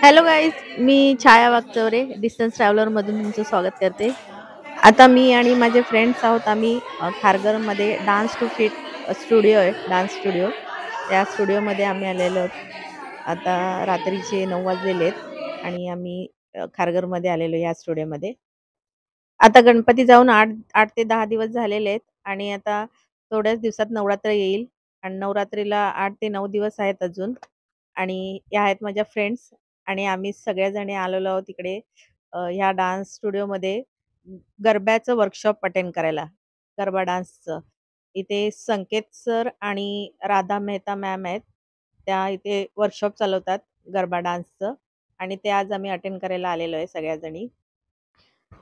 Hello guys, मी छाया Waghchaure distance ट्रॅव्हलरमधून तुमचं स्वागत करते. आता मी आणि माझे फ्रेंड्स आहोत. आम्ही खारघरमध्ये डान्स टू फिट स्टुडिओ आहे, डान्स स्टुडिओ. त्या स्टुडिओमध्ये आम्ही आलेलो आहोत. आता रात्रीचे 9 वाजलेले आहेत आणि आम्ही खारघरमध्ये आलेलो या स्टुडिओमध्ये. आता गणपती जाऊन 8 ते 10 दिवस झालेले आहेत आणि आता थोड्याच दिवसात नवरात्र येईल आणि नवरात्रीला 8 ते 9 दिवस आहेत अजून. आणि या आहेत माझ्या फ्रेंड्स आणि आम्ही सगळ्याजणी आलेलो आहोत इकडे ह्या डान्स स्टुडिओमध्ये गरब्याचं वर्कशॉप अटेंड करायला, गरबा डान्सचं. इथे संकेत सर आणि राधा मेहता मॅम आहेत. त्या इथे वर्कशॉप चालवतात गरबा डान्सचं आणि ते आज आम्ही अटेंड करायला आलेलो आहे सगळ्याजणी.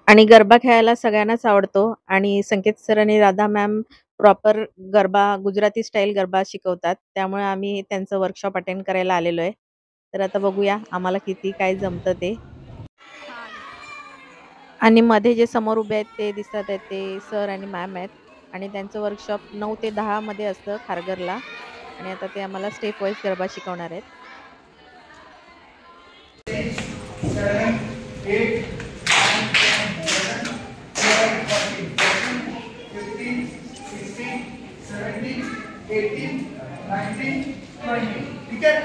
आणि गरबा खेळायला सगळ्यांनाच आवडतो आणि संकेत सर आणि Radha ma'am proper garba Gujarati style garba शिकवतात. त्यामुळे आम्ही त्यांचं वर्कशॉप अटेंड करायला आलेलो आहे. तर आता बघूया आम्हाला किती काय जमतं ते. आणि मध्ये जे समोर उभे आहेत ते दिसतात आहेत ते सर आणि मॅम आहेत आणि त्यांचं वर्कशॉप 9 ते 10 मध्ये असतं खारघरला. आणि आता ते आम्हाला स्टेप वाईज गरबा शिकवणार आहेत. 18, 19, 20. ठीक है?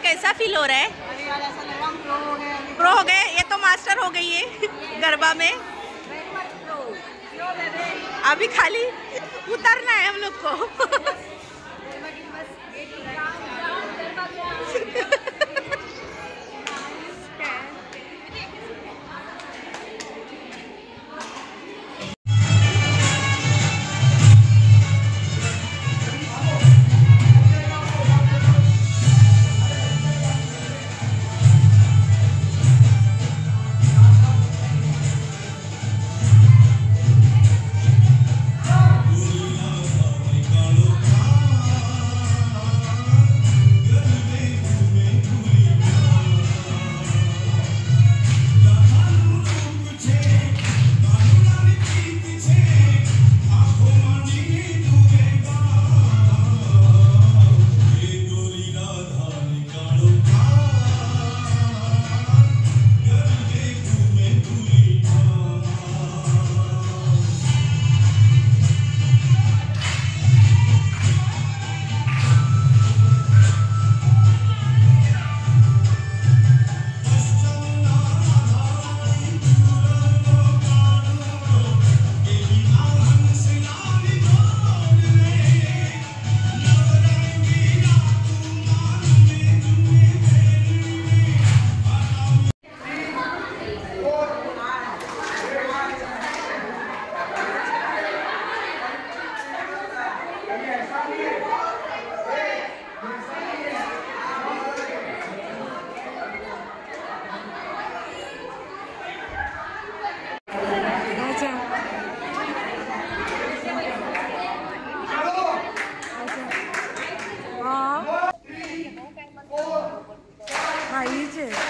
कैसा फील हो रहा है? प्रो हो गए, ये तो मास्टर हो गई है गरबा में. अभी खाली उतरना है हम लोग को.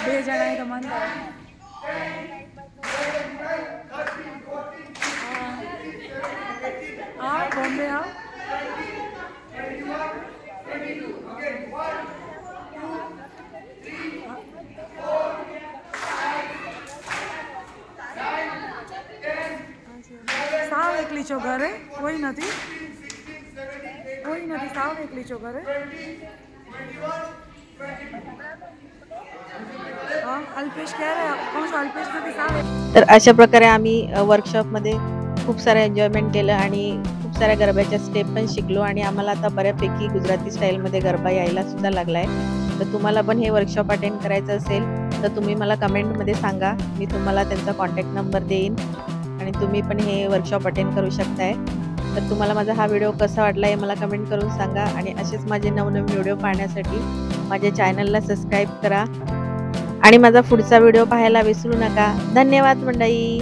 બે જણાએ તો માનતા હા બોમ્બે હા સાવ એકલી છો ઘરે કોઈ નથી સાવ એકલી છો ઘરે હા अल्पेश ક્યારે कोण अल्पेश નથી સાવ तर अशा प्रकारे आम्ही वर्कशॉपमध्ये खूप सारं एन्जॉयमेंट केलं आणि खूप साऱ्या गरब्याच्या स्टेप पण शिकलो आणि आम्हाला आता बऱ्यापैकी गुजराती स्टाईलमध्ये गरबा यायला सुद्धा लागला आहे. तर तुम्हाला पण हे वर्कशॉप अटेंड करायचं असेल तर तुम्ही मला कमेंटमध्ये सांगा. मी तुम्हाला त्यांचा कॉन्टॅक्ट नंबर देईन आणि तुम्ही पण हे वर्कशॉप अटेंड करू शकताय. तर तुम्हाला माझा हा व्हिडिओ कसा वाटला हे मला कमेंट करून सांगा आणि असेच माझे नवनवीन व्हिडिओ पाहण्यासाठी माझ्या चॅनलला सबस्क्राईब करा आणि माझा पुढचा व्हिडिओ पाहायला विसरू नका. धन्यवाद मंडळी.